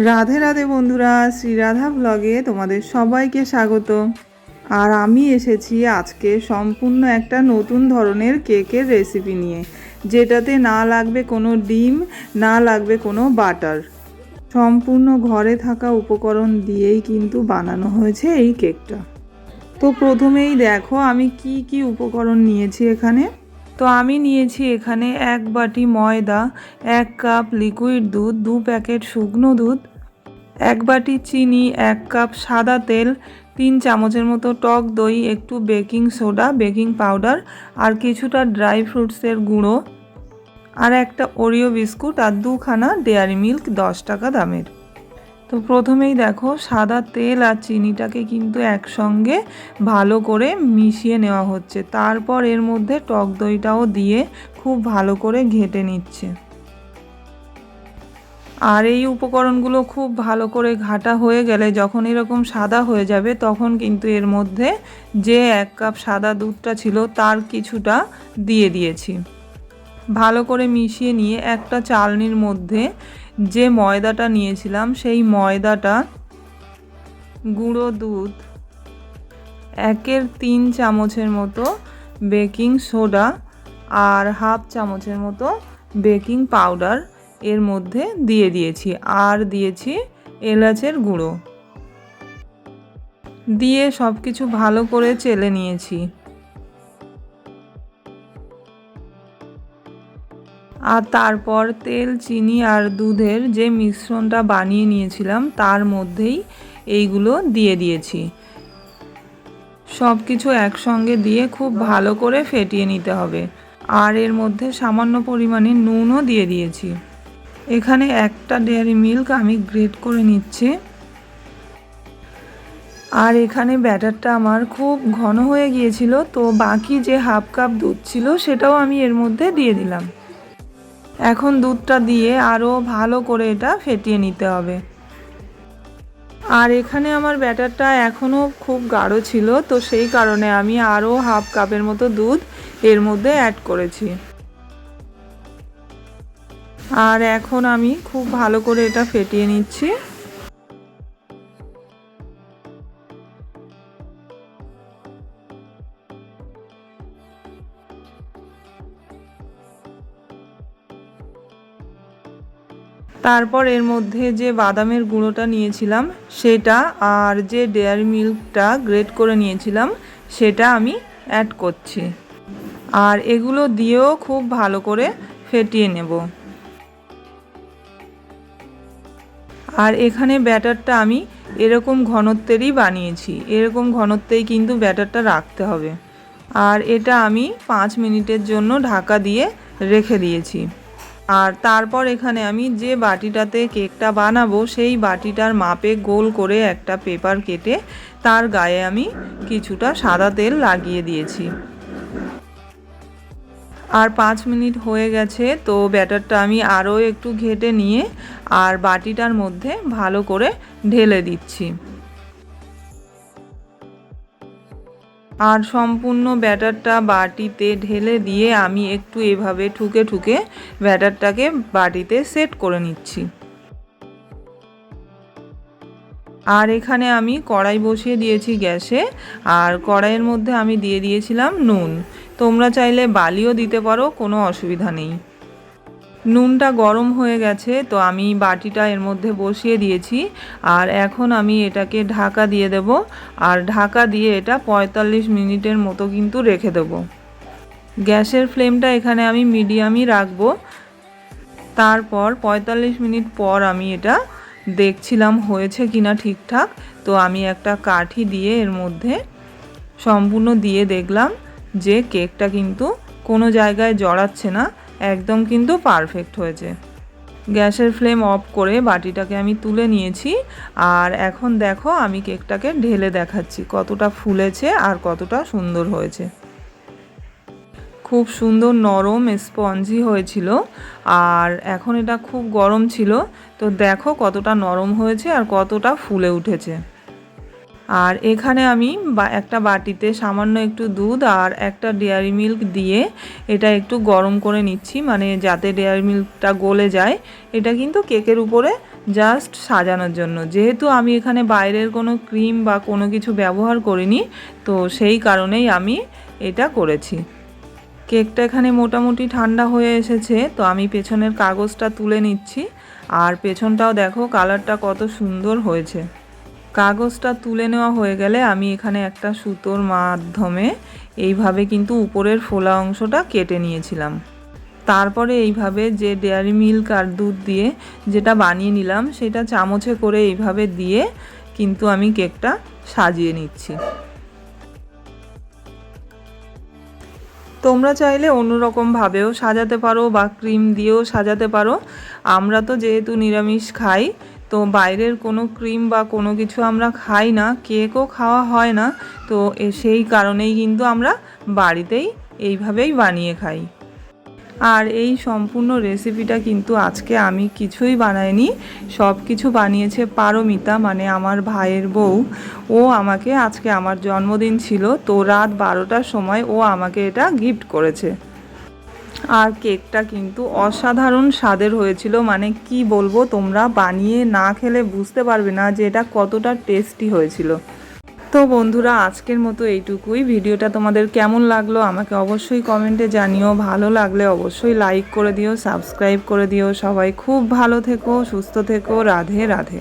রাধে রাধে বন্ধুরা, শ্রীরাধা ব্লগে তোমাদের সবাইকে স্বাগত। আর আমি এসেছি আজকে সম্পূর্ণ একটা নতুন ধরনের কেকের রেসিপি নিয়ে, যেটাতে না লাগবে কোনো ডিম, না লাগবে কোনো বাটার। সম্পূর্ণ ঘরে থাকা উপকরণ দিয়েই কিন্তু বানানো হয়েছে এই কেকটা। তো প্রথমেই দেখো আমি কি কি উপকরণ নিয়েছি এখানে। তো আমি নিয়েছি এখানে 1 বাটি ময়দা, 1 কাপ লিকুইড দুধ, 2 প্যাকেট শুকনো দুধ, 1 বাটি চিনি, 1 কাপ সাদা তেল, 3 চামচের মতো টক দই, একটু বেকিং সোডা, বেকিং পাউডার, আর কিছুটা ড্রাই ফ্রুটসের গুঁড়ো, আর একটা ওরিও বিস্কুট, আর 2খানা ডেয়ারি মিল্ক 10 টাকা দামের। তো প্রথমেই দেখো সাদা তেল আর চিনিটাকে কিন্তু একসঙ্গে ভালো করে মিশিয়ে নেওয়া হচ্ছে। তারপর এর মধ্যে টক দইটাও দিয়ে খুব ভালো করে ঘেঁটে নিচ্ছে। আর এই উপকরণগুলো খুব ভালো করে ঘাটা হয়ে গেলে যখন এরকম সাদা হয়ে যাবে, তখন কিন্তু এর মধ্যে যে 1 কাপ সাদা দুধটা ছিল তার কিছুটা দিয়ে দিয়েছি। ভালো করে মিশিয়ে নিয়ে একটা চালনির মধ্যে যে ময়দাটা নিয়েছিলাম সেই ময়দাটা, গুঁড়ো দুধ, 1/3 চামচের মতো বেকিং সোডা, আর 1/2 চামচের মতো বেকিং পাউডার এর মধ্যে দিয়ে দিয়েছি, আর দিয়েছি এলাচের গুঁড়ো দিয়ে সব কিছু ভালো করে চেলে নিয়েছি। আর তারপর তেল, চিনি আর দুধের যে মিশ্রণটা বানিয়ে নিয়েছিলাম তার মধ্যেই এইগুলো দিয়ে দিয়েছি। সব কিছু একসঙ্গে দিয়ে খুব ভালো করে ফেটিয়ে নিতে হবে। আর এর মধ্যে সামান্য পরিমাণে নুনও দিয়ে দিয়েছি। এখানে একটা ডেয়ারি মিল্ক আমি গ্রেট করে নিচ্ছি। আর এখানে ব্যাটারটা আমার খুব ঘন হয়ে গিয়েছিল, তো বাকি যে 1/2 কাপ দুধ ছিল সেটাও আমি এর মধ্যে দিয়ে দিলাম। এখন দুধটা দিয়ে আরও ভালো করে এটা ফেটিয়ে নিতে হবে। আর এখানে আমার ব্যাটারটা এখনও খুব গাঢ় ছিল, তো সেই কারণে আমি আরও 1/2 কাপের মতো দুধ এর মধ্যে অ্যাড করেছি। আর এখন আমি খুব ভালো করে এটা ফেটিয়ে নিচ্ছি। তারপর এর মধ্যে যে বাদামের গুঁড়োটা নিয়েছিলাম সেটা, আর যে ডেয়ারি মিল্কটা গ্রেট করে নিয়েছিলাম সেটা আমি অ্যাড করছি। আর এগুলো দিয়েও খুব ভালো করে ফেটিয়ে নেব। আর এখানে ব্যাটারটা আমি এরকম ঘনত্বেরই বানিয়েছি, এরকম ঘনত্বেই কিন্তু ব্যাটারটা রাখতে হবে। আর এটা আমি 5 মিনিটের জন্য ঢাকা দিয়ে রেখে দিয়েছি। আর তারপর এখানে আমি যে বাটিটাতে কেকটা বানাবো সেই বাটিটার মাপে গোল করে একটা পেপার কেটে তার গায়ে আমি কিছুটা সাদা তেল লাগিয়ে দিয়েছি। আর 5 মিনিট হয়ে গেছে, তো ব্যাটারটা আমি আরও একটু ঘেটে নিয়ে আর বাটিটার মধ্যে ভালো করে ঢেলে দিচ্ছি। আর সম্পূর্ণ ব্যাটারটা বাটিতে ঢেলে দিয়ে আমি একটু এভাবে ঠুকে ঠুকে ব্যাটারটাকে বাটিতে সেট করে নিচ্ছি। আর এখানে আমি কড়াই বসিয়ে দিয়েছি গ্যাসে, আর কড়াইয়ের মধ্যে আমি দিয়ে দিয়েছিলাম নুন। তোমরা চাইলে বালিও দিতে পারো, কোনো অসুবিধা নেই। নুনটা গরম হয়ে গেছে, তো আমি বাটিটা এর মধ্যে বসিয়ে দিয়েছি। আর এখন আমি এটাকে ঢাকা দিয়ে দেব। আর ঢাকা দিয়ে এটা 45 মিনিটের মতো কিন্তু রেখে দেব। গ্যাসের ফ্লেমটা এখানে আমি মিডিয়ামই রাখবো। তারপর 45 মিনিট পর আমি এটা দেখছিলাম হয়েছে কিনা ঠিকঠাক। তো আমি একটা কাঠি দিয়ে এর মধ্যে সম্পূর্ণ দিয়ে দেখলাম যে কেকটা কিন্তু কোনো জায়গায় জড়াচ্ছে না, একদম কিন্তু পারফেক্ট হয়েছে। গ্যাসের ফ্লেম অফ করে বাটিটাকে আমি তুলে নিয়েছি। আর এখন দেখো আমি কেকটাকে ঢেলে দেখাচ্ছি কতটা ফুলেছে আর কতটা সুন্দর হয়েছে। খুব সুন্দর নরম স্পঞ্জি হয়েছিল। আর এখন এটা খুব গরম ছিল, তো দেখো কতটা নরম হয়েছে আর কতটা ফুলে উঠেছে। আর এখানে আমি একটা বাটিতে সামান্য একটু দুধ আর একটা ডেয়ারি মিল্ক দিয়ে এটা একটু গরম করে নিচ্ছি, মানে যাতে ডেয়ারি মিল্কটা গলে যায়। এটা কিন্তু কেকের উপরে জাস্ট সাজানোর জন্য। যেহেতু আমি এখানে বাইরের কোনো ক্রিম বা কোনো কিছু ব্যবহার করিনি, তো সেই কারণেই আমি এটা করেছি। কেকটা এখানে মোটামুটি ঠান্ডা হয়ে এসেছে, তো আমি পেছনের কাগজটা তুলে নিচ্ছি। আর পেছনটাও দেখো কালারটা কত সুন্দর হয়েছে। কাগজটা তুলে নেওয়া হয়ে গেলে আমি এখানে একটা সুতোর মাধ্যমে এইভাবে কিন্তু উপরের ফোলা অংশটা কেটে নিয়েছিলাম। তারপরে এইভাবে যে ডেয়ারি মিল্ক আর দুধ দিয়ে যেটা বানিয়ে নিলাম সেটা চামচে করে এইভাবে দিয়ে কিন্তু আমি কেকটা সাজিয়ে নিচ্ছি। তোমরা চাইলে অন্যরকমভাবেও সাজাতে পারো বা ক্রিম দিয়েও সাজাতে পারো। আমরা তো যেহেতু নিরামিষ খাই, তো বাইরের কোনো ক্রিম বা কোনো কিছু আমরা খাই না, কেকও খাওয়া হয় না, তো সেই কারণেই কিন্তু আমরা বাড়িতেই এইভাবেই বানিয়ে খাই। আর এই সম্পূর্ণ রেসিপিটা কিন্তু আজকে আমি কিছুই বানাইনি, সব কিছু বানিয়েছে পারমিতা, মানে আমার ভাইয়ের বউ। ও আমাকে আজকে আমার জন্মদিন ছিল, তো রাত 12টার সময় ও আমাকে এটা গিফট করেছে। আর কেকটা কিন্তু অসাধারণ স্বাদের হয়েছিল, মানে কি বলবো, তোমরা বানিয়ে না খেলে বুঝতে পারবে না যে এটা কতটা টেস্টি হয়েছিল। তো বন্ধুরা, আজকের মতো এইটুকুই। ভিডিওটা তোমাদের কেমন লাগলো আমাকে অবশ্যই কমেন্টে জানিও। ভালো লাগলে অবশ্যই লাইক করে দিও, সাবস্ক্রাইব করে দিও। সবাই খুব ভালো থেকো, সুস্থ থেকো। রাধে রাধে।